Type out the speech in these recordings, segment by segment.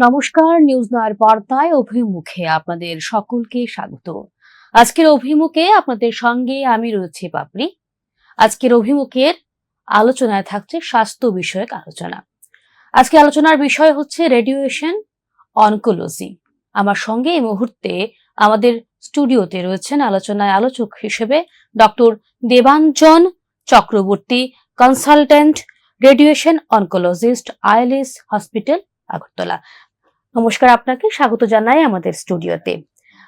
নমস্কার, নিউজ নয়ের পর্দায় অভিমুখে আপনাদের সকলকে স্বাগত। আজকের অভিমুখে আপনাদের সঙ্গে আমি রয়েছি পাপড়ি। আজকের অভিমুখের আলোচনায় থাকছে স্বাস্থ্য বিষয়ক আলোচনা। আজকে আলোচনার বিষয় হচ্ছে রেডিয়েশন অনকোলজি। আমার সঙ্গে এই মুহূর্তে আমাদের স্টুডিওতে রয়েছেন আলোচনায় আলোচক হিসেবে doctor Debanjan Chakraborty, consultant radiation oncologist, ILS hospital, Agartala. নমস্কার, আপনাকে স্বাগত জানাই আমাদের স্টুডিওতে।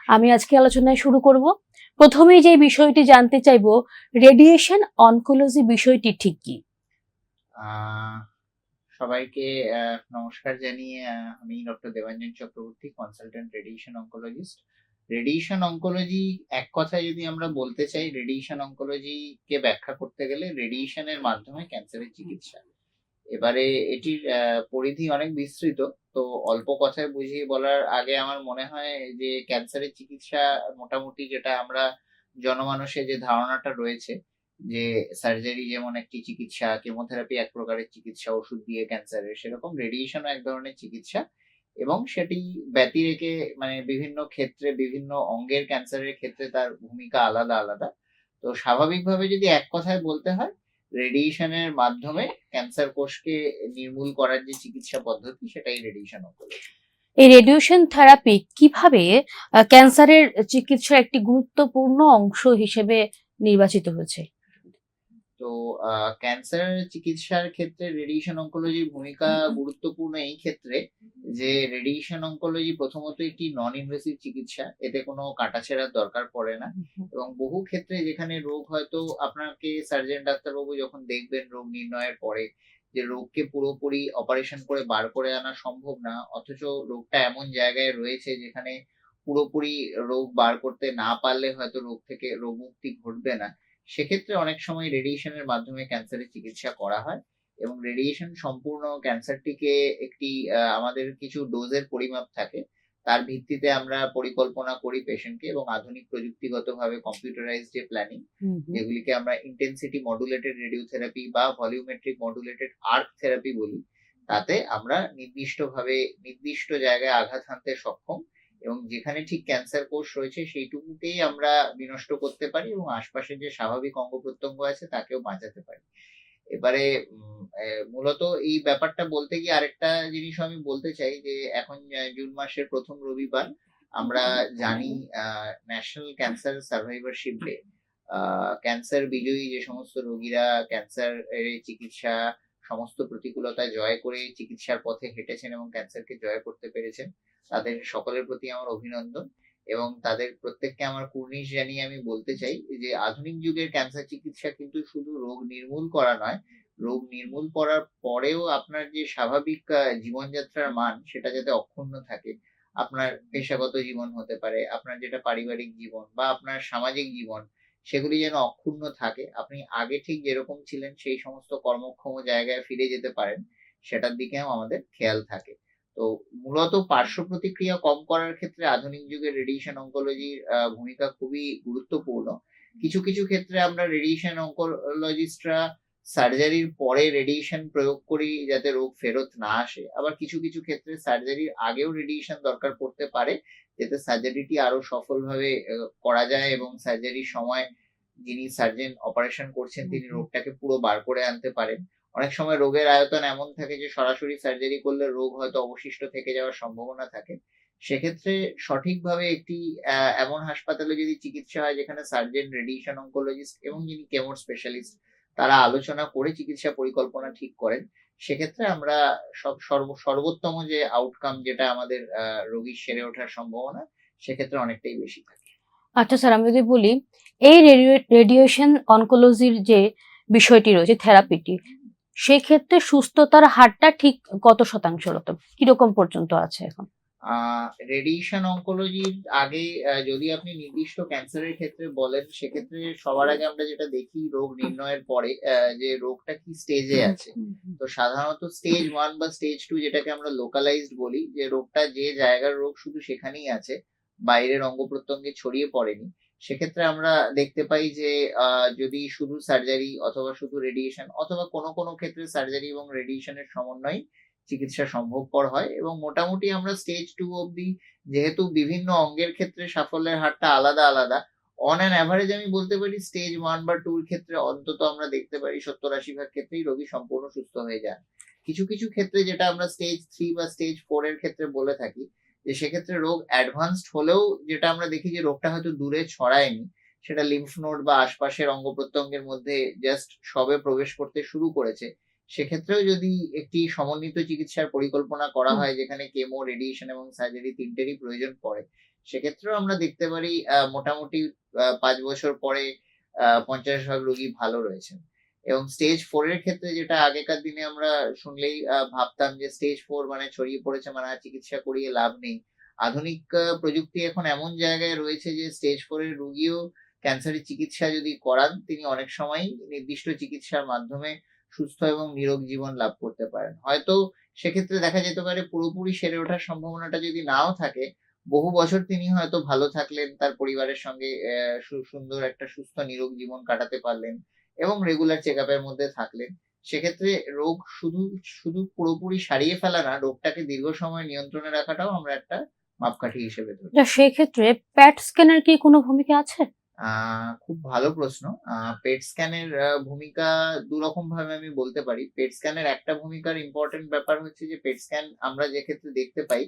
আমি আজকে আলোচনায় শুরু করব। প্রথমেই যে বিষয়টি জানতে চাইব, রেডিয়েশন অনকোলজি বিষয়টি ঠিক কি? সবাইকে নমস্কার জানিয়ে আমি doctor Debanjan Chakraborty, consultant radiation oncologist. Radiation oncology এক কথায় যদি আমরা বলতে চাই, রেডিয়েশন অঙ্কোলজি কে ব্যাখ্যা করতে গেলে রেডিয়েশনের মাধ্যমে ক্যান্সারের চিকিৎসা। এবারে এটির পরিধি অনেক বিস্তৃত, তো অল্প কথায় বুঝিয়ে বলার আগে আমার মনে হয় যে ক্যান্সারের চিকিৎসা মোটামুটি যেটা আমরা জনমানসে যে ধারণাটা রয়েছে যে সার্জারি যেমন একটি চিকিৎসা, কেমোথেরাপি এক প্রকারের চিকিৎসা ওষুধ দিয়ে ক্যান্সারের, সেরকম রেডিয়েশনও এক ধরনের চিকিৎসা। এবং সেটি ব্যতি রেখে মানে বিভিন্ন ক্ষেত্রে বিভিন্ন অঙ্গের ক্যান্সারের ক্ষেত্রে তার ভূমিকা আলাদা আলাদা। তো স্বাভাবিকভাবে যদি এক কথায় বলতে হয়, রেডিয়েশনের মাধ্যমে ক্যান্সার কোষকে নির্মূল করার যে চিকিৎসা পদ্ধতি, সেটাই রেডিয়েশন অঙ্কোলজি। এই রেডিয়েশন থেরাপি কিভাবে ক্যান্সারের চিকিৎসার একটি গুরুত্বপূর্ণ অংশ হিসেবে নির্বাচিত হয়েছে? তো ক্যান্সার চিকিৎসার ক্ষেত্রে রেডিয়েশন অঙ্কোলজির ভূমিকা গুরুত্বপূর্ণ এই ক্ষেত্রে যে রেডিয়েশন অঙ্কোলজি প্রথমত একটি নন ইনভেসিভ চিকিৎসা, এতে কোনো কাটাছেঁড়ার দরকার পড়ে না। এবং বহু ক্ষেত্রে যেখানে রোগ হয়তো আপনাকে সার্জন ডাক্তারবাবু যখন দেখবেন রোগ নির্ণয়ের পরে যে রোগকে পুরোপুরি অপারেশন করে বার করে আনা সম্ভব না, অথচ রোগটা এমন জায়গায় রয়েছে যেখানে পুরোপুরি রোগ বার করতে না পারলে হয়তো রোগ থেকে রোগ মুক্তি ঘটবে না, সেক্ষেত্রে অনেক সময় রেডিয়েশনের মাধ্যমে ক্যান্সারের চিকিৎসা করা হয়। এবং রেডিয়েশন সম্পূর্ণ ক্যান্সারটিকে একটি আমাদের কিছু ডোজের পরিমাপ থাকে, তার ভিত্তিতে আমরা পরিকল্পনা করি পেশেন্টকে, এবং আধুনিক প্রযুক্তিগতভাবে কম্পিউটারাইজ যে প্ল্যানিং, যেগুলিকে আমরা ইন্টেন্সিটি মডুলেটেড রেডিওথেরাপি বা ভলিউমেট্রিক মডুলেটেড আর্ক থেরাপি বলি, তাতে আমরা নির্দিষ্টভাবে নির্দিষ্ট জায়গায় আঘাত হানতে সক্ষম, এবং যেখানে ঠিক ক্যান্সার কোষ রয়েছে সেইটুকুকেই আমরা বিনষ্ট করতে পারি এবং আশপাশের যে স্বাভাবিক অঙ্গ প্রত্যঙ্গ আছে তাকেও বাঁচাতে পারি। এবারে মূলত এই ব্যাপারটা বলতে গিয়ে আরেকটা জিনিস আমি বলতে চাই যে এখন জুন মাসের প্রথম রবিবার আমরা জানি ন্যাশনাল ক্যান্সার সার্ভাইভারশিপ ডে। ক্যান্সার বিজয়ী যে সমস্ত রোগীরা ক্যান্সার এর চিকিৎসা সমস্ত প্রতিকূলতা জয় করে চিকিৎসার পথে হেঁটেছেন এবং ক্যান্সারকে জয় করতে পেরেছেন, তাদের সকলের প্রতি আমার অভিনন্দন। এবং তাদের প্রত্যেককে আমার কুর্নিশ জানিয়ে আমি বলতে চাই যে আধুনিক যুগের ক্যান্সার চিকিৎসা কিন্তু শুধু রোগ নির্মূল করা নয়, রোগ নির্মূল করার পরেও আপনার যে স্বাভাবিক জীবনযাত্রার মান সেটা যাতে অক্ষুণ্ণ থাকে। আপনার পেশাগত জীবন হতে পারে, আপনার যেটা পারিবারিক জীবন বা আপনার সামাজিক জীবন, সেগুলি যেন অক্ষুণ্ণ থাকে। আপনি আগে ঠিক যেরকম ছিলেন সেই সমস্ত কর্মক্ষম জায়গায় ফিরে যেতে পারেন, সেটার দিকেও আমাদের খেয়াল থাকে। তো মূলত পার্শ্ব প্রতিক্রিয়া কম করার ক্ষেত্রে আধুনিক যুগের রেডিয়েশন অঙ্কোলজির ভূমিকা খুবই গুরুত্বপূর্ণ। কিছু কিছু ক্ষেত্রে আমরা রেডিয়েশন অঙ্কোলজিস্টরা সার্জারির পরে রেডিয়েশন প্রয়োগ করি যাতে রোগ ফেরত না আসে, আবার কিছু কিছু ক্ষেত্রে সার্জারির আগেও রেডিয়েশন দরকার পড়তে পারে যাতে সার্জারিটি আরো সফলভাবে করা যায় এবং সার্জারির সময় যিনি সার্জন অপারেশন করছেন তিনি রোগটাকে পুরো বার করে আনতে পারেন। অনেক সময় রোগের আয়তন এমন থাকে যে সরাসরি সার্জারি করলে রোগ হয়তো অবশিষ্ট থেকে যাওয়ার সম্ভাবনা থাকে। সেক্ষেত্রে সঠিকভাবে একটি এমন হাসপাতালে যদি চিকিৎসা হয় যেখানে সার্জন, রেডিয়েশন অঙ্কোলজিস্ট এবং যিনি কেমো স্পেশালিস্ট তারা আলোচনা করে চিকিৎসা পরিকল্পনা ঠিক করেন, সেক্ষেত্রে আমরা সর্বোত্তম যে আউটকাম যেটা আমাদের রোগীর সেরে ওঠার সম্ভাবনা সেক্ষেত্রে অনেকটাই বেশি থাকে। আচ্ছা স্যার, আমি যদি বলি এই রেডিয়েশন অনকোলজির যে বিষয়টি রয়েছে, থেরাপিটি, সেক্ষেত্রে সুস্থতার হারটা ঠিক কত শতাংশ কিরকম পর্যন্ত আছে এখন? রেডিয়েশন অঙ্কোলজির আগে যদি আপনি নির্দিষ্ট ক্যান্সারের ক্ষেত্রে বলেন, সেক্ষেত্রে সবার আগে আমরা যেটা দেখি রোগ নির্ণয়ের পরে যে রোগটা কি স্টেজে আছে। তো সাধারণত স্টেজ 1 বা স্টেজ 2 যেটাকে আমরা লোকালাইজড বলি, যে রোগটা যে জায়গার রোগ শুধু সেখানেই আছে, বাইরের অঙ্গ প্রত্যঙ্গে ছড়িয়ে পড়েনি, সেক্ষেত্রে আমরা দেখতে পাই যে যদি শুধু সার্জারি অথবা শুধু রেডিয়েশন অথবা কোনো কোনো ক্ষেত্রে সার্জারি এবং রেডিয়েশনের সমন্বয় চিকিৎসা সম্ভবপর হয়। এবং মোটামুটি আমরা স্টেজ 2 অব্দি, যেহেতু বিভিন্ন অঙ্গের ক্ষেত্রে সাফল্যের হারটা আলাদা আলাদা, অন অ্যান অ্যাভারেজ আমি বলতে পারি স্টেজ 1 বা 2 এর ক্ষেত্রে অন্তত আমরা দেখতে পারি 70-80% ক্ষেত্রেই রোগী সম্পূর্ণ সুস্থ হয়ে যান। কিছু কিছু ক্ষেত্রে যেটা আমরা স্টেজ 3 বা স্টেজ 4 এর ক্ষেত্রে বলে থাকি, যে সেক্ষেত্রে রোগ অ্যাডভান্সড হলেও যেটা আমরা দেখি যে রোগটা হয়তো দূরে ছড়ায়নি, সেটা লিম্ফ নোড বা আশপাশের অঙ্গ প্রত্যঙ্গের মধ্যে জাস্ট সবে প্রবেশ করতে শুরু করেছে, সেক্ষেত্রেও যদি একটি সমন্বিত চিকিৎসার পরিকল্পনা করা হুম। হয়, যেখানে কেমো, রেডিয়েশন এবং সার্জারি তিনটেরই প্রয়োজন পড়ে, সেক্ষেত্রেও আমরা দেখতে পারি মোটামুটি 5 বছর পরে 50% রোগী ভালো রয়েছেন। এবং স্টেজ 4 এর ক্ষেত্রে যেটা আগেকার দিনে আমরা শুনলেই ভাবতাম যে স্টেজ 4 মানে ছড়িয়ে পড়েছে, মানে আর চিকিৎসা করিয়ে লাভ নেই। আধুনিক প্রযুক্তি এখন এমন জায়গায় রয়েছে যে স্টেজ 4 এর রোগীও ক্যান্সারের চিকিৎসা যদি করান, তিনি অনেক সময়ই নির্দিষ্ট চিকিৎসার মাধ্যমে সুস্থ এবং নিরোগ জীবন লাভ করতে পারেন। হয়তো সেক্ষেত্রে দেখা যেতে পারে পুরোপুরি সেরে ওঠার সম্ভাবনাটা যদি নাও থাকে, বহু বছর তিনি হয়তো ভালো থাকলেন, তার পরিবারের সঙ্গে সুন্দর একটা সুস্থ নিরোগ জীবন কাটাতে পারলেন এবং রেগুলার চেকআপের মধ্যে থাকলেন। সেক্ষেত্রে রোগ শুধু শুধু পুরোপুরি সারিয়ে ফেলা না, রোগটাকে দীর্ঘ সময় নিয়ন্ত্রণে রাখাটাও আমরা একটা মাপকাঠি হিসেবে ধরি। সেক্ষেত্রে প্যাট স্ক্যানের কি কোনো ভূমিকা আছে? খুব ভালো প্রশ্ন। পেট স্ক্যানের ভূমিকা ২ রকম ভাবে আমি বলতে পারি। পেট স্ক্যানের একটা ভূমিকার ইম্পোর্টেন্ট ব্যাপার হচ্ছে যে পেট স্ক্যান আমরা যে ক্ষেত্রে দেখতে পাই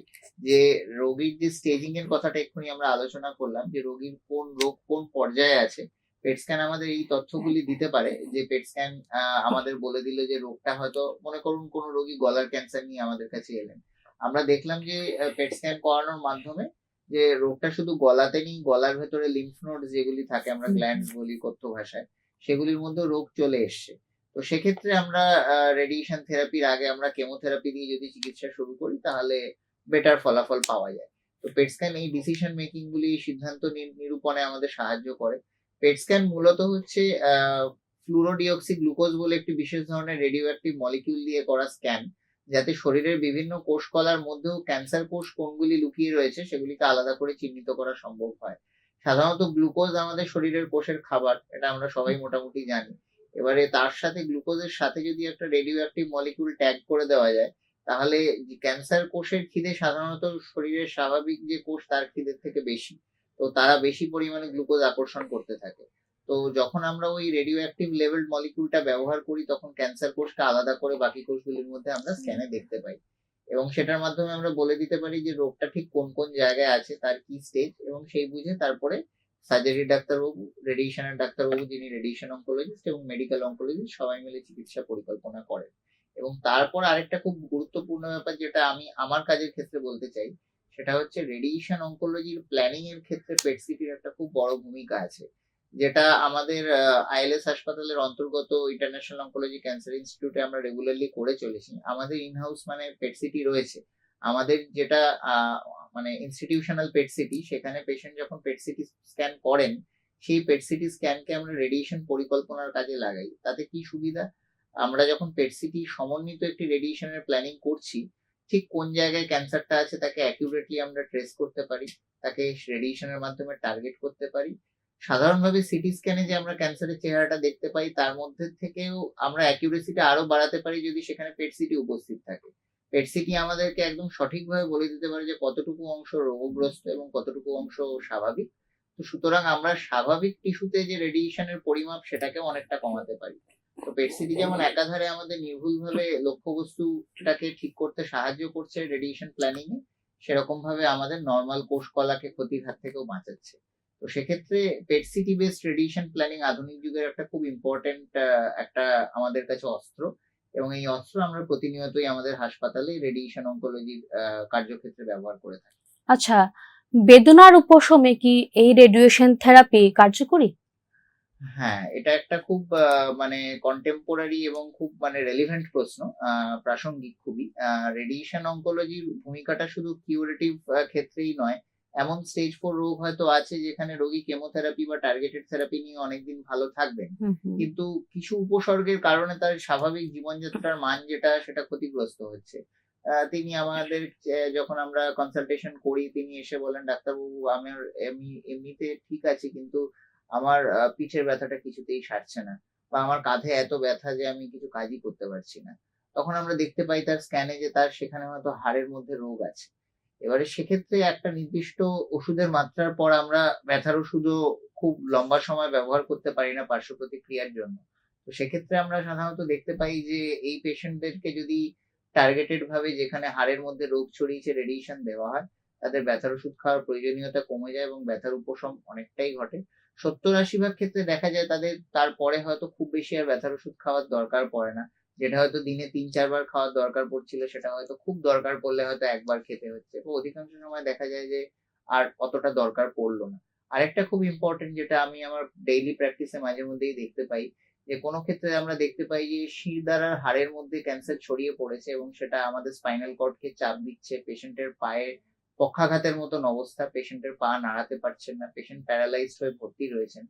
যে রোগীর যে স্টেজিং এর কথাটা এক্ষুনি আমরা আলোচনা করলাম, যে রোগীর কোন রোগ কোন পর্যায়ে আছে। পেট স্ক্যান আমাদের এই তথ্যগুলি দিতে পারে, যে পেট স্ক্যান আমাদের বলে দিল যে রোগটা হয়তো, মনে করুন কোন রোগী গলার ক্যান্সার নিয়ে আমাদের কাছে এলেন। আমরা দেখলাম যে পেট স্ক্যান করানোর মাধ্যমে যে রোগটা শুধু গলাতে নেই, গলার ভেতরে লিম্ফ নোড যেগুলি থাকে, আমরা গ্ল্যান্ডস বলি কথ্য ভাষায়, সেগুলির মধ্যেও রোগ চলে এসছে। তো সেক্ষেত্রে আমরা রেডিয়েশন থেরাপির আগে আমরা কেমোথেরাপি দিয়ে যদি চিকিৎসা শুরু করি, তাহলে বেটার ফলাফল পাওয়া যায়। তো পেট স্ক্যান এই ডিসিশন মেকিং গুলি, সিদ্ধান্ত নিরূপণে আমাদের সাহায্য করে। পেট স্ক্যান মূলত হচ্ছে ফ্লুরোডিঅক্সি গ্লুকোজ বলে একটি বিশেষ ধরনের রেডিও অ্যাক্টিভ মলিকিউল দিয়ে করা স্ক্যান, যাতে শরীরের বিভিন্ন কোষ কলার মধ্যেও ক্যান্সার কোষ কোনগুলি লুকিয়ে রয়েছে সেগুলিকে আলাদা করে চিহ্নিত করা সম্ভব হয়। সাধারণত গ্লুকোজ আমাদের শরীরের কোষের খাবার, এটা আমরা সবাই মোটামুটি জানি। এবারে তার সাথে গ্লুকোজের সাথে যদি একটা রেডিও অ্যাক্টিভ মলিকিউল ট্যাগ করে দেওয়া যায়, তাহলে ক্যান্সার কোষের খিদে সাধারণত শরীরের স্বাভাবিক যে কোষ তার খিদের থেকে বেশি। তো তারা বেশি পরিমাণে গ্লুকোজ আকর্ষণ করতে থাকে। তো যখন আমরা ওই রেডিও অ্যাক্টিভ লেভেল মলিকিউলটা ব্যবহার করি, তখন ক্যান্সার কোষকে আলাদা করে বাকি কোষগুলির মধ্যে আমরা স্ক্যানে দেখতে পাই। এবং সেটার মাধ্যমে আমরা বলে দিতে পারি যে রোগটা ঠিক কোন কোন জায়গায় আছে, তার কি স্টেজ, এবং সেই বুঝে তারপরে সার্জারি ডাক্তারবাবু, রেডিয়েশনের ডাক্তারবাবু যিনি রেডিয়েশন অঙ্কোলজিস্ট, এবং মেডিকেল অঙ্কোলজিস্ট সবাই মিলে চিকিৎসা পরিকল্পনা করেন। এবং তারপর আরেকটা খুব গুরুত্বপূর্ণ ব্যাপার যেটা আমি আমার কাজের ক্ষেত্রে বলতে চাই, সেটা হচ্ছে রেডিয়েশন অঙ্কোলজির প্ল্যানিং এর ক্ষেত্রে পেট সিটির একটা খুব বড় ভূমিকা আছে, যেটা আমাদের আইএলএস হাসপাতালের অন্তর্গত ইন্টারন্যাশনাল অঙ্কোলজি ক্যান্সার ইনস্টিটিউটে আমরা রেগুলারলি করে চলেছি। আমাদের ইন হাউস মানে পেট সিটি রয়েছে। আমাদের যেটা মানে ইনস্টিটিউশনাল পেট সিটি, সেখানে পেশেন্ট যখন পেট সিটি স্ক্যান করেন, সেই পেট সিটি স্ক্যানকে আমরা রেডিয়েশন পরিকল্পনার কাজে লাগাই। তাতে কি সুবিধা? আমরা যখন পেট সিটি সমন্বিত একটি রেডিয়েশনের প্ল্যানিং করছি, ঠিক কোন জায়গায় ক্যান্সারটা আছে তাকে অ্যাকিউরেটলি আমরা ট্রেস করতে পারি, তাকে রেডিয়েশনের মাধ্যমে টার্গেট করতে পারি। সাধারণভাবে সিটি স্ক্যানে যে আমরা ক্যান্সারের চেহারাটা দেখতে পাই, তার মধ্যে থেকেও আমরা অ্যাকিউরেসিটা আরো বাড়াতে পারি যদি সেখানে পেট সিটি উপস্থিত থাকে। পেট সিটি আমাদেরকে একদম সঠিকভাবে বলে দিতে পারে যে কতটুকু অংশ রোগগ্রস্ত এবং কতটুকু অংশ স্বাভাবিক। তো সুতরাং আমরা স্বাভাবিক টিস্যুতে যে রেডিয়েশনের পরিমাপ, সেটাকেও অনেকটা কমাতে পারি। তো পেট সিটি যেমন একাধারে আমাদের নির্ভুলভাবে লক্ষ্যবস্তুটাকে ঠিক করতে সাহায্য করছে রেডিয়েশন প্ল্যানিং এ, সেরকম ভাবে আমাদের নরমাল কোষ কলাকে ক্ষতির হাত থেকেও বাঁচাচ্ছে। তো সেক্ষেত্রে PET CT based radiation planning আধুনিক যুগের একটা খুব ইম্পর্টেন্ট একটা আমাদের কাছে অস্ত্র, এবং এই অস্ত্র আমরা প্রতিনিয়তই আমাদের হাসপাতালে রেডিয়েশন অঙ্কোলজির কার্যক্ষেত্রে ব্যবহার করে থাকি। আচ্ছা, বেদনার উপশমে কি এই রেডিয়েশন থেরাপি কার্যকরী? হ্যাঁ, এটা একটা খুব মানে কন্টেম্পোরারি এবং খুব মানে রেলিভেন্ট প্রশ্ন, প্রাসঙ্গিক খুবই। রেডিয়েশন অঙ্কোলজির ভূমিকাটা শুধু কিউরেটিভ ক্ষেত্রেই নয়। এমন স্টেজ 4 রোগ হয়তো আছে যেখানে রোগী কেমোথেরাপি বা টার্গেটেড থেরাপি নিয়ে অনেকদিন ভালো থাকবেন। হুম হুম। কিন্তু কিছু উপসর্গের কারণে তার স্বাভাবিক জীবনযাত্রার মান যেটা, সেটা ক্ষতিগ্রস্ত হচ্ছে। তিনি আমাদের যখন আমরা কনসালটেশন করি, তিনি এসে বলেন, "ডাক্তারবাবু, আমার এমনিতে ঠিক আছে, কিন্তু আমার পিঠের ব্যথাটা কিছুতেই সারছে না, বা আমার কাঁধে এত ব্যথা যে আমি কিছু কাজই করতে পারছি না, তখন আমরা দেখতে পাই তার স্ক্যানে যে তার সেখানে হয়তো হাড়ের মধ্যে রোগ আছে। এবারে সেক্ষেত্রে একটা নির্দিষ্ট ওষুধের মাত্রার পর আমরা ব্যথার ওষুধও খুব লম্বা সময় ব্যবহার করতে পারি না পার্শ্ব প্রতিক্রিয়ার জন্য। তো সেক্ষেত্রে আমরা সাধারণত দেখতে পাই যে এই পেশেন্টদেরকে যদি টার্গেটেড ভাবে যেখানে হাড়ের মধ্যে রোগ ছড়িয়েছে রেডিয়েশন দেওয়া হয়, তাদের ব্যথার ওষুধ খাওয়ার প্রয়োজনীয়তা কমে যায় এবং ব্যথার উপশম অনেকটাই ঘটে। ৭০-৮০ ভাগ ক্ষেত্রে দেখা যায় তাদের তারপরে হয়তো খুব বেশি আর ব্যথার ওষুধ খাওয়ার দরকার পড়ে না। যেটা হয়তো দিনে ৩-৪ বার খাওয়ার দরকার পড়ছিল সেটা হয়তো খুব দরকার পড়লে হয়তো একবার খেতে হচ্ছে। তো অধিকাংশ সময় দেখা যায় যে আর অতটা দরকার পড়লো না। আরেকটা খুব ইম্পোর্টেন্ট যেটা আমি আমার ডেইলি প্র্যাকটিসে মাঝে মধ্যেই দেখতে পাই, যে কোনো ক্ষেত্রে আমরা দেখতে পাই যে শিরদাঁড়ার হাড়ের মধ্যে ক্যান্সার ছড়িয়ে পড়েছে এবং সেটা আমাদের স্পাইনাল কর্ডকে চাপ দিচ্ছে। পেশেন্টের পায়ে পক্ষাঘাতের মতন অবস্থা, পেশেন্টের পা নাড়াতে পারছেন না, পেশেন্ট প্যারালাইজড হয়ে ভর্তি রয়েছেন।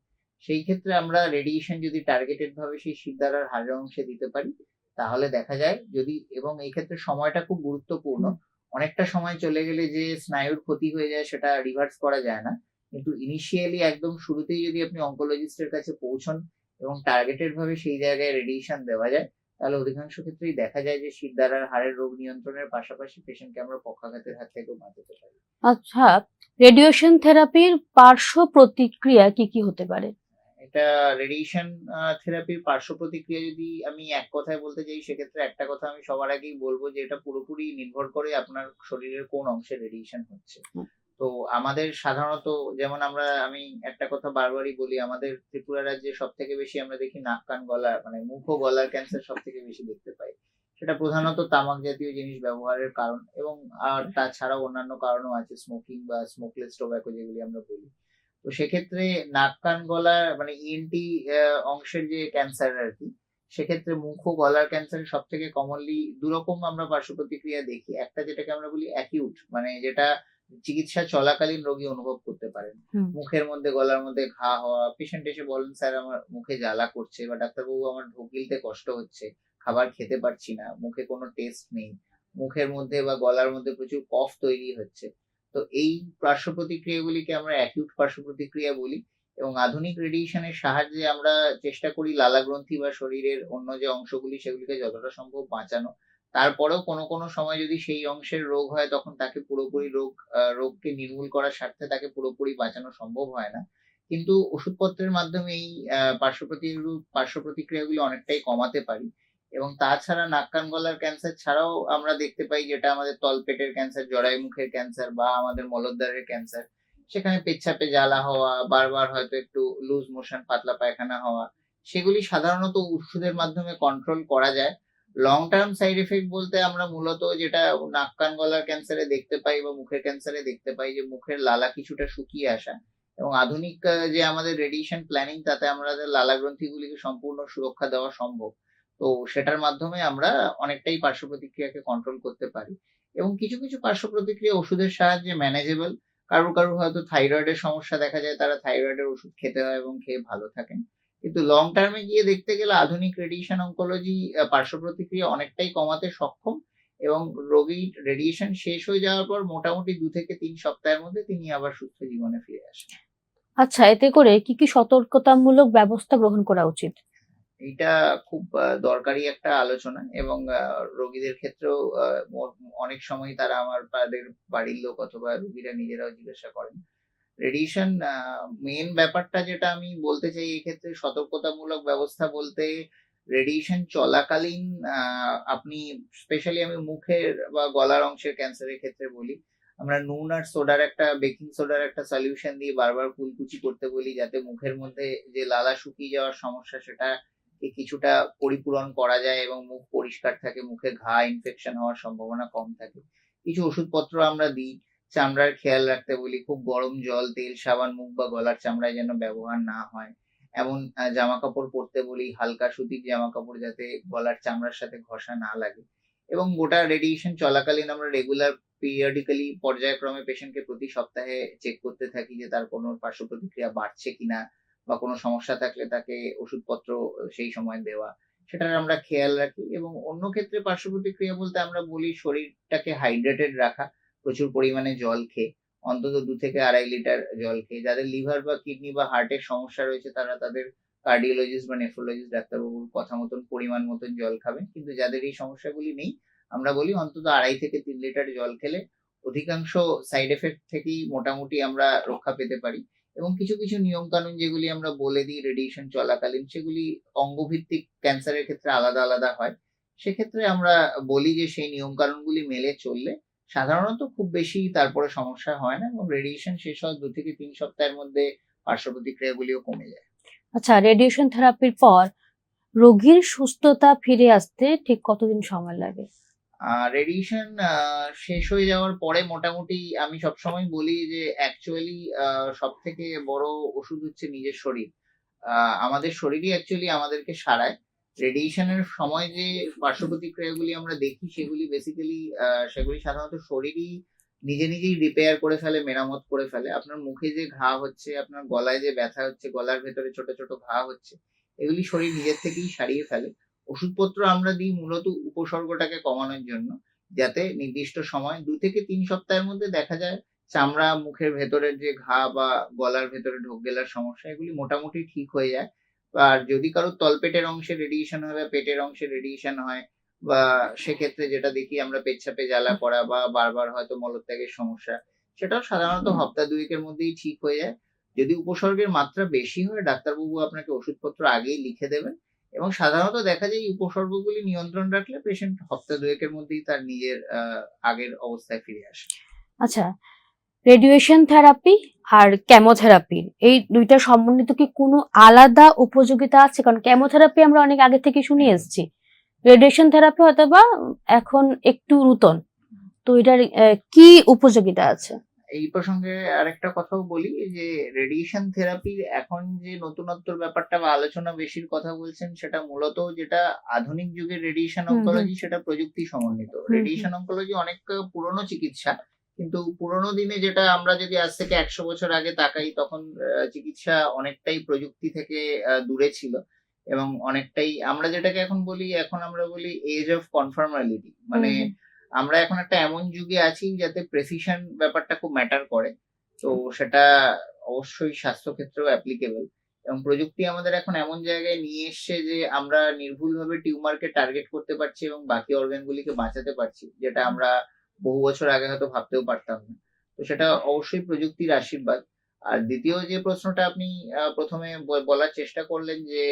সেই ক্ষেত্রে আমরা রেডিয়েশন যদি টার্গেটেড ভাবে সেই শিরদাঁড়ার হাড়ের অংশে দিতে পারি, তাহলে দেখা যায় যদি, এবং এই ক্ষেত্রে সময়টা খুব গুরুত্বপূর্ণ। অনেকটা সময় চলে গেলে যে স্নায়ুর ক্ষতি হয়ে যায় সেটা রিভার্স করা যায় না। কিন্তু ইনিশিয়ালি একদম শুরুতেই যদি আপনি অনকোলজিস্টের কাছে পৌঁছন এবং টার্গেটেড ভাবে সেই জায়গায় রেডিয়েশন দেওয়া যায়, তাহলে অধিকাংশ ক্ষেত্রেই দেখা যায় যে শিরদাঁড়ার হাড়ের রোগ নিয়ন্ত্রণের পাশাপাশি পেশেন্টকে আমরা পক্ষাঘাতের হাত থেকেও বাঁচাতে পারি। আচ্ছা, রেডিয়েশন থেরাপির পার্শ্ব প্রতিক্রিয়া কি কি হতে পারে? এটা রেডিয়েশন থেরাপির পার্শ্ব প্রতিক্রিয়া যদি আমি এক কথায় বলতে চাই, সেক্ষেত্রে একটা কথা আমি সবার আগেই বলবো যে এটা পুরোপুরি নির্ভর করে আপনার শরীরের কোন অংশে রেডিয়েশন হচ্ছে। হুম। তো আমাদের সাধারণত যেমন আমি একটা কথা বারবারই বলি, আমাদের ত্রিপুরা রাজ্যে সব থেকে বেশি আমরা দেখি নাক কান গলা মানে মুখ ও গলার ক্যান্সার সব থেকে বেশি দেখতে পাই। সেটা প্রধানত তামাক জাতীয় জিনিস ব্যবহারের কারণ, এবং আর তাছাড়াও অন্যান্য কারণও আছে, স্মোকিং বা স্মোকলেস টোব্যাকো যেগুলি আমরা বলি। তো সেক্ষেত্রে নাক কান গলা মানে ইএনটি অংশের যে ক্যান্সার আর কি, সেক্ষেত্রে মুখ ও গলার ক্যান্সার সব থেকে কমনলি দুরকম আমরা পার্শ্ব প্রতিক্রিয়া দেখি। একটা যেটাকে আমরা বলি অ্যাকিউট, মানে যেটা চিকিৎসা চলাকালীন রোগী অনুভব করতে পারেন। হুম। মুখের মধ্যে গলার মধ্যে ঘা হওয়া, পেশেন্ট এসে বলেন স্যার আমার মুখে জ্বালা করছে, বা ডাক্তারবাবু আমার ঢোক গিলতে কষ্ট হচ্ছে, খাবার খেতে পারছি না, মুখে কোনো টেস্ট নেই, মুখের মধ্যে বা গলার মধ্যে প্রচুর কফ তৈরি হচ্ছে। তো এই পার্শ্ব প্রতিক্রিয়াগুলিকে আমরা অ্যাকিউট পার্শ্ব প্রতিক্রিয়া বলি, এবং আধুনিক রেডিয়েশনের সাহায্যে আমরা চেষ্টা করি লালাগ্রন্থি বা শরীরের অন্য যে অংশগুলি সেগুলিকে যতটা সম্ভব বাঁচানো। তারপরেও কোনো সময় যদি সেই অংশের রোগ হয়, তখন তাকে পুরোপুরি রোগকে নির্মূল করার স্বার্থে তাকে পুরোপুরি বাঁচানো সম্ভব হয় না। কিন্তু ওষুধপত্রের মাধ্যমে এই পার্শ্ব প্রতিক্রিয়াগুলি অনেকটাই কমাতে পারি। এবং তাছাড়া নাক কান গলার ক্যান্সার ছাড়াও আমরা দেখতে পাই, যেটা আমাদের তলপেটের ক্যান্সার, জরায়ু মুখের ক্যান্সার বা আমাদের মলদ্বারের ক্যান্সার, সেখানে পেচ্ছাপে জ্বালা হওয়া, বারবার হয়তো একটু লুজ মোশন, পাতলা পায়খানা হওয়া, সেগুলি সাধারণত ওষুধের মাধ্যমে কন্ট্রোল করা যায়। লং টার্ম সাইড এফেক্ট বলতে আমরা মূলত যেটা নাক কান গলার ক্যান্সারে দেখতে পাই বা মুখের ক্যান্সারে দেখতে পাই, যে মুখের লালা কিছুটা শুকিয়ে আসা, এবং আধুনিক যে আমাদের রেডিয়েশন প্ল্যানিং, তাতে আমাদের লালা গ্রন্থিগুলিকে সম্পূর্ণ সুরক্ষা দেওয়া সম্ভব। তো সেটার মাধ্যমে আমরা অনেকটাই পার্শ্ব প্রতিক্রিয়াকে কন্ট্রোল করতে পারি, এবং কিছু পার্শ্ব প্রতিক্রিয়া ওষুধের সাহায্যে ম্যানেজেবল। কারো হয়তো থাইরয়েডের সমস্যা দেখা যায়, তারা থাইরয়েডের ওষুধ খেতে হয় এবং খেয়ে ভালো থাকেন। কিন্তু লং টার্মে গিয়ে দেখতে গেলে আধুনিক রেডিয়েশন অঙ্কোলজি পার্শ্ব প্রতিক্রিয়া অনেকটাই কমাতে সক্ষম, এবং রোগীর রেডিয়েশন শেষ হয়ে যাওয়ার পর মোটামুটি ২ থেকে ৩ সপ্তাহের মধ্যে তিনি আবার সুস্থ জীবনে ফিরে আসেন। আচ্ছা, এতে করে কি কি সতর্কতামূলক ব্যবস্থা গ্রহণ করা উচিত? এইটা খুব দরকারি একটা আলোচনা, এবং রোগীদের ক্ষেত্রেও অনেক সময় তারা তাদের বাড়ির লোক অথবা রোগীরা নিজেরাও জিজ্ঞাসা করেন। রেডিয়েশন মেইন ব্যাপারটা যেটা আমি বলতে চাই এক্ষেত্রে, সতর্কতামূলক ব্যবস্থা বলতে রেডিয়েশন চলাকালীন আপনি স্পেশালি আমি মুখের বা গলার অংশের ক্যান্সারের ক্ষেত্রে বলি, আমরা নুন আর বেকিং সোডার একটা সলিউশন দিয়ে বারবার কুলকুচি করতে বলি, যাতে মুখের মধ্যে যে লালা শুকিয়ে যাওয়ার সমস্যা সেটাকে কিছুটা পরিপূরণ করা যায় এবং মুখ পরিষ্কার থাকে, মুখে ঘা ইনফেকশন হওয়ার সম্ভাবনা কম থাকে। কিছু ওষুধপত্র আমরা দিই। চামড়ার খেয়াল রাখতে বলি, খুব গরম জল, তেল, সাবান মুখ বা গলার চামড়ায় যেন ব্যবহার না হয়। এমন জামা কাপড় পরতে বলি, হালকা সুতির জামা কাপড়, যাতে গলার চামড়ার সাথে ঘষা না লাগে। এবং গোটা রেডিয়েশন চলাকালীন আমরা রেগুলার পিরিয়ডিক্যালি পর্যায়ক্রমে পেশেন্টকে প্রতি সপ্তাহে চেক করতে থাকি যে তার কোনো পার্শ্ব প্রতিক্রিয়া বাড়ছে কিনা, বা কোনো সমস্যা থাকলে তাকে ওষুধপত্র সেই সময় দেওয়া, সেটার আমরা খেয়াল রাখি। এবং অন্য ক্ষেত্রে পার্শ্ব প্রতিক্রিয়া বলতে আমরা বলি শরীরটাকে হাইড্রেটেড রাখা, প্রচুর পরিমাণে জল খেয়ে, অন্তত ২ থেকে ২.৫ লিটার জল খেয়ে। যাদের লিভার বা কিডনি বা হার্টের সমস্যা রয়েছে, তারা তাদের কার্ডিওলজিস্ট বা নেফ্রোলজিস্ট ডাক্তারবাবুর কথা মতন পরিমাণ মতন জল খাবেন। কিন্তু যাদের এই সমস্যাগুলি নেই, আমরা বলি অন্তত 2.5 থেকে 3 লিটার জল খেলে অধিকাংশ সাইড এফেক্ট থেকেই মোটামুটি আমরা রক্ষা পেতে পারি। এবং কিছু কিছু নিয়ম কানুন যেগুলি আমরা বলে দিই রেডিয়েশন চলাকালীন, সেগুলি অঙ্গভিত্তিক ক্যান্সারের ক্ষেত্রে আলাদা আলাদা হয়। সেক্ষেত্রে আমরা বলি যে সেই নিয়ম কানুনগুলি মেলে চললে সাধারণত খুব বেশি তারপরে সমস্যা হয় না, এবং রেডিয়েশন শেষ হওয়ার 2 থেকে 3 সপ্তাহের মধ্যে পার্শ্ব প্রতিক্রিয়াগুলিও কমে যায়। আচ্ছা, রেডিয়েশন থেরাপির পর রোগীর সুস্থতা ফিরে আসতে ঠিক কতদিন সময় লাগে? রেডিয়েশন শেষ হয়ে যাওয়ার পরে মোটামুটি আমি সবসময় বলি যে অ্যাকচুয়ালি সব থেকে বড় ওষুধ হচ্ছে নিজের শরীর। আমাদের শরীরই অ্যাকচুয়ালি আমাদেরকে সারায়। রেডিয়েশনের সময় যে পার্শ্ব প্রতিক্রিয়াগুলি আমরা দেখি সেগুলি বেসিক্যালি সেগুলি সাধারণত শরীরই নিজে নিজেই রিপেয়ার করে ফেলে, মেরামত করে ফেলে। আপনার মুখে যে ঘা হচ্ছে, আপনার গলায় যে ব্যথা হচ্ছে, গলার ভেতরে ছোট ছোট ঘা হচ্ছে, এগুলি শরীর নিজের থেকেই সারিয়ে ফেলে। ওষুধপত্র আমরা দিই মূলত উপসর্গটাকে কমানোর জন্য, যাতে নির্দিষ্ট সময় 2 থেকে 3 সপ্তাহের মধ্যে দেখা যায় চামড়া, মুখের ভেতরের যে ঘা বা গলার ভেতরে ঢোক গেলার সমস্যা, এগুলি মোটামুটি ঠিক হয়ে যায়। আর যদি কারো তলপেটের অংশে রেডিয়েশন হয় বা পেটের অংশে রেডিয়েশন হয়, বা সেক্ষেত্রে যেটা দেখি আমরা পেচ্ছাপে জ্বালা পড়া বা বারবার হয়তো মলত্যাগের সমস্যা, সেটাও সাধারণত সপ্তাহ 2 মধ্যেই ঠিক হয়ে যায়। যদি উপসর্গের মাত্রা বেশি হয়, ডাক্তারবাবু আপনাকে ওষুধপত্র আগেই লিখে দেবেন, এবং সাধারণত দেখা যায় এই উপসর্গগুলি নিয়ন্ত্রণ রাখলে পেশেন্ট সপ্তাহ 2 মধ্যেই তার নিজের আগের অবস্থায় ফিরে আসে। আচ্ছা, রেডিয়েশন থেরাপি আর কেমোথেরাপি এই দুইটা সম্বন্ধিত কি কোনো আলাদা উপযোগিতা আছে? কারণ কেমোথেরাপি আমরা অনেক আগে থেকে শুনে এসেছি, রেডিয়েশন থেরাপি হয়তোবা এখন একটু নতুন, তো এটার কি উপযোগিতা আছে? এই প্রসঙ্গে আরেকটা কথাও বলি যে রেডিয়েশন থেরাপির এখন যে নতুনত্বর ব্যাপারটা বা আলোচনা বেশির কথা বলছেন, সেটা মূলত যেটা আধুনিক যুগের রেডিয়েশন অঙ্কোলজি, সেটা প্রযুক্তি সমন্বিত। রেডিয়েশন অঙ্কোলজি অনেক পুরনো চিকিৎসা, কিন্তু পুরোনো দিনে যেটা আমরা যদি আজ থেকে 100 বছর আগে তাকাই, তখন চিকিৎসা অনেকটাই প্রযুক্তি থেকে দূরে ছিল, এবং অনেকটাই আমরা যেটাকে এখন বলি, এখন আমরা বলি এজ অফ কনফর্মালিটি। মানে আমরা এখন একটা এমন যুগে আছি যাতে প্রেসিশন ব্যাপারটা খুব ম্যাটার করে। তো সেটা অবশ্যই স্বাস্থ্য ক্ষেত্রেও অ্যাপ্লিকেবল, এবং প্রযুক্তি আমাদের এখন এমন জায়গায় নিয়ে এসছে যে আমরা নির্ভুলভাবে টিউমারকে টার্গেট করতে পারছি এবং বাকি অর্গানগুলিকে বাঁচাতে পারছি, যেটা আমরা বহু বছর আগে হয়তো ভাবতেও পারতাম না। তো সেটা অবশ্যই প্রযুক্তির আশীর্বাদ। আর দ্বিতীয় যে প্রশ্নটা আপনি প্রথমে বলার চেষ্টা করলেন যে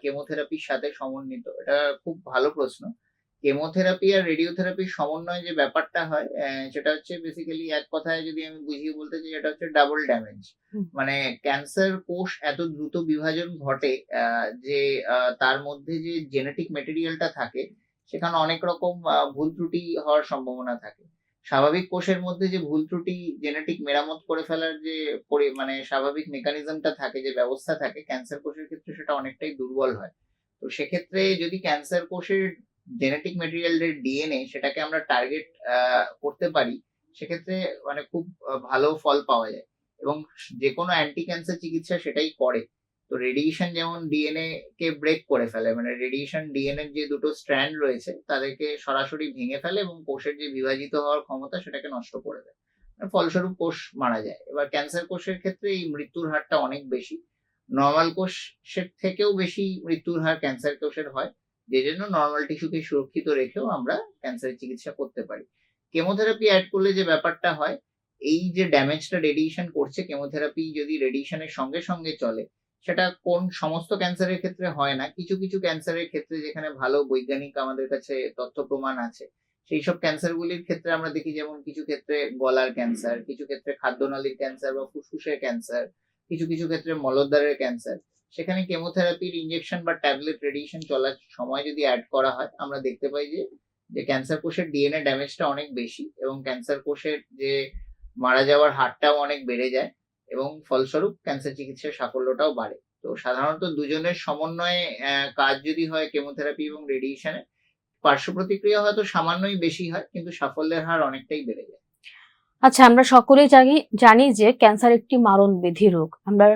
কেমোথেরাপির সাথে সমন্বিত, এটা খুব ভালো প্রশ্ন। কেমোথেরাপি আর রেডিওথেরাপির সমন্বয়ে যে ব্যাপারটা হয়, সেটা হচ্ছে বেসিক্যালি এক কথায় যদি আমি বুঝিয়ে বলতে চাই, এটা হচ্ছে ডাবল ড্যামেজ। মানে ক্যান্সার কোষ এত দ্রুত বিভাজন ঘটে যে তার মধ্যে যে জেনেটিক মেটেরিয়ালটা থাকে, সেখানে অনেক রকম ভুল ত্রুটি হওয়ার সম্ভাবনা থাকে। স্বাভাবিক কোষের মধ্যে যে ভুল ত্রুটি জেনেটিক মেরামত করে ফেলার যে মানে স্বাভাবিক মেকানিজমটা থাকে, যে ব্যবস্থা থাকে, ক্যান্সার কোষের ক্ষেত্রে সেটা অনেকটাই দুর্বল হয়। তো সেক্ষেত্রে যদি ক্যান্সার কোষের জেনেটিক মেটেরিয়ালের ডিএনএ সেটাকে আমরা টার্গেট করতে পারি, সেক্ষেত্রে মানে খুব ভালো ফল পাওয়া যায়, এবং যে কোনো অ্যান্টি ক্যান্সার চিকিৎসা সেটাই করে। তো রেডিয়েশন যেমন ডিএনএ কে ব্রেক করে ফেলে, মানে রেডিয়েশন ডিএনএ যে দুটো স্ট্র্যান্ড রয়েছে তাদেরকে সরাসরি ভেঙে ফেলে এবং কোষের যে বিভাজিত হওয়ার ক্ষমতা সেটাকে নষ্ট করে দেয়, ফলস্বরূপ কোষ মারা যায়। এবার ক্যান্সার কোষের ক্ষেত্রে এই মৃত্যুর হারটা অনেক বেশি, নর্মাল কোষের থেকেও বেশি মৃত্যুর হার ক্যান্সার কোষের হয়, যে জন্য নর্মাল টিস্যুকে সুরক্ষিত রেখেও আমরা ক্যান্সারের চিকিৎসা করতে পারি। কেমোথেরাপি অ্যাড করলে যে ব্যাপারটা হয়, এই যে ড্যামেজটা রেডিয়েশন করছে, কেমোথেরাপি যদি রেডিয়েশনের সঙ্গে সঙ্গে চলে, সেটা কোন সমস্ত ক্যান্সারের ক্ষেত্রে হয় না, কিছু কিছু ক্যান্সারের ক্ষেত্রে যেখানে ভালো বৈজ্ঞানিক আমাদের কাছে তথ্য প্রমাণ আছে, সেই সব ক্যান্সারগুলির ক্ষেত্রে আমরা দেখি, যেমন কিছু ক্ষেত্রে গলার ক্যান্সার, কিছু ক্ষেত্রে খাদ্যনালীর ক্যান্সার বা ফুসফুসের ক্যান্সার, কিছু কিছু ক্ষেত্রে মলদ্বারের ক্যান্সার, সেখানে কেমোথেরাপির ইনজেকশন বা ট্যাবলেট রেডিয়েশন চলার সময় যদি অ্যাড করা হয়, আমরা দেখতে পাই যে ক্যান্সার কোষের ডিএনএ ড্যামেজটা অনেক বেশি, এবং ক্যান্সার কোষের যে মারা যাওয়ার হারটাও অনেক বেড়ে যায়, এবং ফলস্বরূপ ক্যান্সার চিকিৎসার সাফল্যটাও বাড়ে। তো সাধারণত দুজনের সমন্বয়ে কাজ যদি হয় কেমোথেরাপি এবং রেডিয়েশনে, পার্শ্ব প্রতিক্রিয়া হয়তো সামান্যই বেশি হয়, কিন্তু সাফল্যের হার অনেকটাই বেড়ে যায়। আচ্ছা, আমরা সকলেই জানি যে ক্যান্সার একটি মারণ ব্যাধি রোগ। আমরা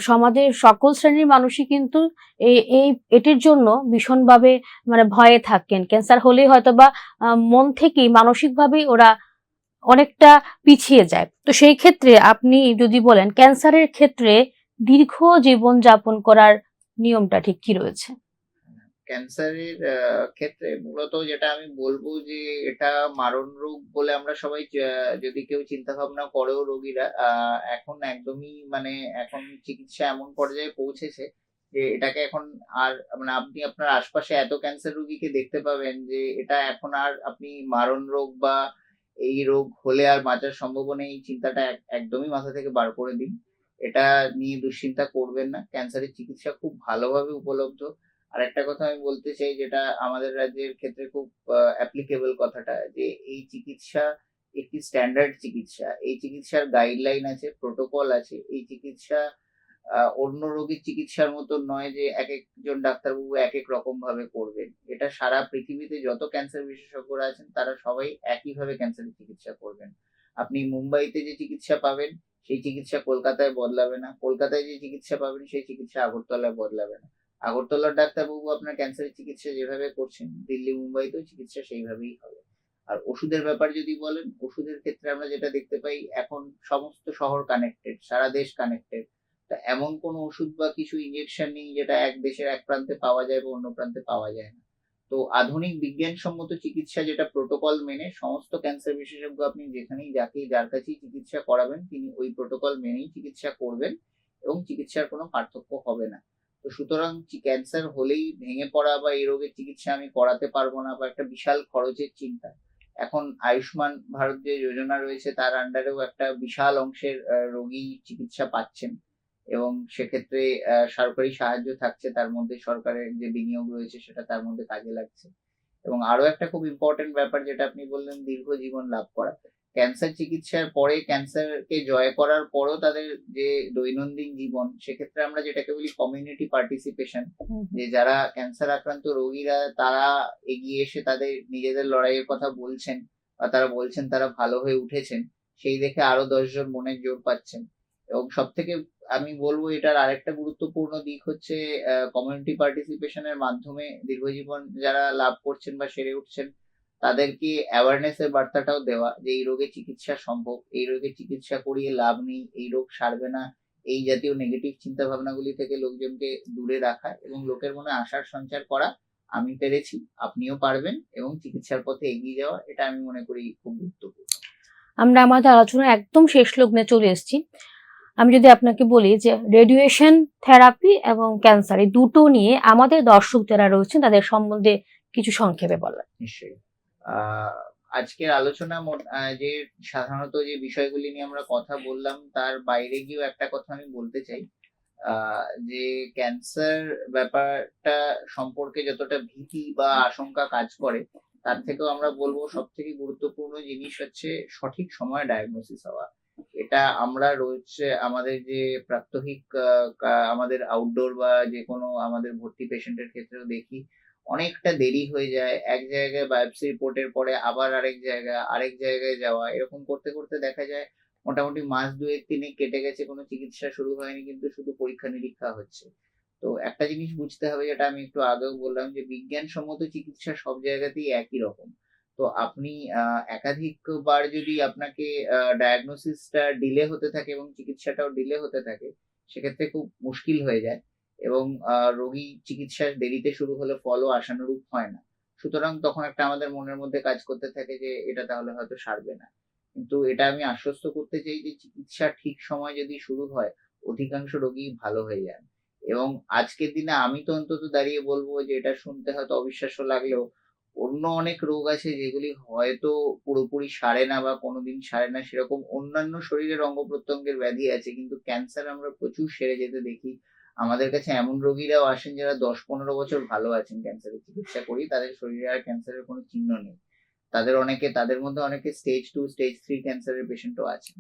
সমাজের সকল শ্রেণীর মানুষই কিন্তু এটির জন্য ভীষণভাবে মানে ভয়ে থাকেন। ক্যান্সার হলেই হয়তোবা মন থেকেই মানসিকভাবেই ওরা অনেকটা পিছিয়ে যায়। তো সেই ক্ষেত্রে আপনি যদি বলেন ক্যান্সারের ক্ষেত্রে দীর্ঘ জীবন যাপন করার নিয়মটা ঠিক কি রয়েছে? ক্যান্সারের ক্ষেত্রে মূলত যেটা আমি বলবো যে এটা মারণ রোগ বলে আমরা সবাই যদি কেউ চিন্তা ভাবনা করেও রোগীরা এখন একদমই মানে এখন চিকিৎসা এমন পর্যায়ে পৌঁছেছে যে এটাকে এখন আর মানে আপনি আপনার আশপাশে এত ক্যান্সার রোগীকে দেখতে পাবেন যে এটা এখন আর আপনি মারণ রোগ বা এই রোগ হলে আর বাঁচার সম্ভাবনা এই চিন্তাটা একদমই মাথা থেকে বার করে দিন। এটা নিয়ে দুশ্চিন্তা করবেন না। ক্যান্সারের চিকিৎসা খুব ভালোভাবে উপলব্ধ। আরেকটা কথা আমি বলতে চাই যেটা আমাদের রাজ্যের ক্ষেত্রে খুব অ্যাপ্লিকেবল কথাটা যে এই চিকিৎসা একটি স্ট্যান্ডার্ড চিকিৎসা। এই চিকিৎসার গাইডলাইন আছে, প্রোটোকল আছে। এই চিকিৎসা অন্য রোগীর চিকিৎসার মতন নয় যে একেকজন ডাক্তারবাবু একেক রকম ভাবে করবেন। এটা সারা পৃথিবীতে যত ক্যান্সার বিশেষজ্ঞরা আছেন তারা সবাই একইভাবে ক্যান্সারের চিকিৎসা করবেন। আপনি মুম্বাইতে যে চিকিৎসা পাবেন সেই চিকিৎসা কলকাতায় বদলাবে না। কলকাতায় যে চিকিৎসা পাবেন সেই চিকিৎসা আগরতলায় বদলাবে না। আগরতলার ডাক্তারবাবু আপনার ক্যান্সারের চিকিৎসা যেভাবে করছেন দিল্লি মুম্বাইতেও চিকিৎসা সেইভাবেই হবে। আর ওষুধের ব্যাপার যদি বলেন ওষুধের ক্ষেত্রে আমরা যেটা দেখতে পাই এখন সমস্ত শহর কানেক্টেড, সারা দেশ কানেক্টেড। তা এমন কোনো ওষুধ বা কিছু ইনজেকশন নেই যেটা এক দেশের এক প্রান্তে পাওয়া যায় বা অন্য প্রান্তে পাওয়া যায় না। তো আধুনিক বিজ্ঞানসম্মত চিকিৎসা যেটা প্রোটোকল মেনে সমস্ত ক্যান্সার বিশেষজ্ঞ আপনি যেখানেই যার কাছেই চিকিৎসা করাবেন তিনি ওই প্রোটোকল মেনেই চিকিৎসা করবেন এবং চিকিৎসার কোনো পার্থক্য হবে না। তো সুতরাং ক্যান্সার হলেই ভেঙে পড়া বা এই রোগের চিকিৎসা আমি করাতে পারবো না বা একটা বিশাল খরচের চিন্তা। এখন আয়ুষ্মান ভারত যে যোজনা রয়েছে তার আন্ডারেও একটা বিশাল অংশের রোগী চিকিৎসা পাচ্ছেন এবং সেক্ষেত্রে সরকারি সাহায্য থাকছে, তার মধ্যে সরকারের যে বিনিয়োগ রয়েছে সেটা তার মধ্যে কাজে লাগছে। এবং আরো একটা খুব ইম্পর্টেন্ট ব্যাপার যেটা আপনি বললেন দীর্ঘ জীবন লাভ করা। ক্যান্সার চিকিৎসার পরে ক্যান্সারকে জয় করার পরও তাদের যে দৈনন্দিন জীবন সেক্ষেত্রে আমরা যেটাকে বলি কমিউনিটি পার্টিসিপেশন, যে যারা ক্যান্সার আক্রান্ত রোগীরা তারা এগিয়ে এসে তাদের নিজেদের লড়াইয়ের কথা বলছেন বা তারা বলছেন তারা ভালো হয়ে উঠেছেন, সেই দেখে আরো 10 জন মনের জোর পাচ্ছেন। এবং সব থেকে আমি বলবো এটার আরেকটা গুরুত্বপূর্ণ দিক হচ্ছে কমিউনিটি পার্টিসিপেশনের মাধ্যমে দীর্ঘজীবন যারা লাভ করছেন বা সেরে উঠছেন তাদেরকে অ্যাওয়ারনেস এর বার্তাটাও দেওয়া যে এই রোগের চিকিৎসা সম্ভব, এই রোগের চিকিৎসা করিয়ে লাভ নেই, এই রোগ সারবে না, এই জাতীয় নেগেটিভ চিন্তা ভাবনাগুলি থেকে লোকজনকে দূরে রাখা এবং লোকের মনে আশার সঞ্চার করা। আমি পেরেছি, আপনিও পারবেন এবং চিকিৎসার পথে এগিয়ে যাওয়া এটা আমি মনে করি খুব গুরুত্বপূর্ণ। আমরা আমাদের আলোচনার একদম শেষ লগ্নে চলে এসেছি। আমি যদি আপনাকে বলি যে রেডিয়েশন থেরাপি এবং ক্যান্সার এই দুটো নিয়ে আমাদের দর্শক যারা রয়েছেন তাদের সম্বন্ধে কিছু সংক্ষেপে বলেন। নিশ্চয়ই। আজকের আলোচনা যে সাধারণত যে বিষয়গুলি নিয়ে আমরা কথা বললাম তার বাইরে গিয়েও একটা কথা আমি বলতে চাই যে ক্যান্সার ব্যাপারটা সম্পর্কে যতটা ভীতি বা আশঙ্কা কাজ করে তার থেকেও আমরা বলবো সব থেকে গুরুত্বপূর্ণ জিনিস হচ্ছে সঠিক সময়ে ডায়াগনোসিস হওয়া। এটা আমরা রয়েছে আমাদের যে প্রাত্যহিক আমাদের আউটডোর বা যে কোনো আমাদের ভর্তি পেশেন্টের ক্ষেত্রেও দেখি অনেকটা দেরি হয়ে যায়। এক জায়গায় বায়োপসি রিপোর্টের পরে আবার আরেক জায়গায় যাওয়া এরকম করতে করতে দেখা যায় মোটামুটি মাস 2-3 কেটে গেছে, কোনো চিকিৎসা শুরু হয়নি কিন্তু শুধু পরীক্ষা নিরীক্ষা হচ্ছে। তো একটা জিনিস বুঝতে হবে যেটা আমি একটু আগেও বললাম যে বিজ্ঞানসম্মত চিকিৎসা সব জায়গাতেই একই রকম। তো আপনি একাধিকবার যদি আপনাকে ডায়াগনোসিসটা ডিলে হতে থাকে এবং চিকিৎসাটাও ডিলে হতে থাকে সেক্ষেত্রে খুব মুশকিল হয়ে যায় এবং রোগী চিকিৎসার দেরিতে শুরু হলে ফলও আশানুরূপ হয় না। সুতরাং তখন একটা আমাদের মনের মধ্যে কাজ করতে থাকে যে এটা তাহলে হয়তো সারবে না। কিন্তু এটা আমি আশ্বস্ত করতে চাই যে চিকিৎসা ঠিক সময় যদি শুরু হয় অধিকাংশ রোগী ভালো হয়ে যান। এবং আজকের দিনে আমি তো অন্তত দাঁড়িয়ে বলবো যে এটা শুনতে হয়তো অবিশ্বাস্য লাগলেও অন্য অনেক রোগ আছে যেগুলি হয়তো পুরোপুরি সারে না বা কোনোদিন সারে না, সেরকম অন্যান্য শরীরের অঙ্গ প্রত্যঙ্গের ব্যাধি আছে কিন্তু ক্যান্সার আমরা প্রচুর সেরে যেতে দেখি। আমাদের কাছে এমন রোগীরাও আসেন যারা 10-15 বছর ভালো আছেন, ক্যান্সারের চিকিৎসা করি তাদের শরীরে আর ক্যান্সারের কোনো চিহ্ন নেই। তাদের মধ্যে অনেকে স্টেজ 2 স্টেজ 3 ক্যান্সারের পেশেন্টও আছেন।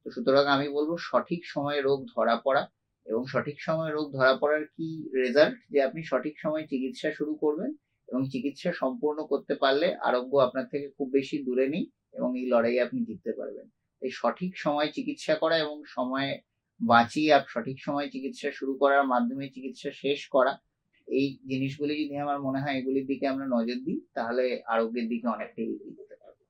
তো সুতরাং আমি বলবো সঠিক সময়ে রোগ ধরা পড়া এবং সঠিক সময়ে রোগ ধরা পড়ার কি রেজাল্ট যে আপনি সঠিক সময়ে চিকিৎসা শুরু করবেন এবং চিকিৎসা সম্পূর্ণ করতে পারলে আরোগ্য আপনার থেকে খুব বেশি দূরে নেই এবং এই লড়াইয়ে আপনি জিততে পারবেন। এই সঠিক সময় চিকিৎসা করা এবং সময় বাঁচিয়ে সঠিক সময়ে চিকিৎসা শুরু করার মাধ্যমে চিকিৎসা শেষ করা, এই জিনিসগুলি যদি আমার মনে হয় এগুলির দিকে আমরা নজর দিই তাহলে আরোগ্যের দিকে অনেকটাই এগিয়ে যেতে পারবো।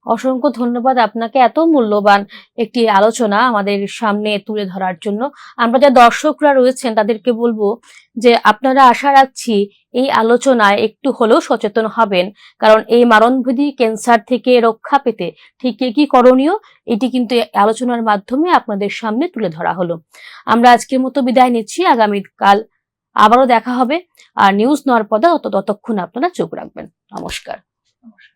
অসংখ্য ধন্যবাদ আপনাকে এত মূল্যবান একটি আলোচনা আমাদের সামনে তুলে ধরার জন্য। আমরা যা দর্শকরা রয়েছেন তাদেরকে বলবো যে আপনারা আশা রাখছি এই আলোচনায় একটু হলেও সচেতন হবেন, কারণ এই মারণভেদী ক্যান্সার থেকে রক্ষা পেতে ঠিক কি করণীয় এটি কিন্তু এই আলোচনার মাধ্যমে আপনাদের সামনে তুলে ধরা হলো। আমরা আজকের মতো বিদায় নিচ্ছি, আগামীকাল আবারও দেখা হবে। আর নিউজ নর্পদা ততক্ষণ আপনারা চোখ রাখবেন। নমস্কার। নমস্কার।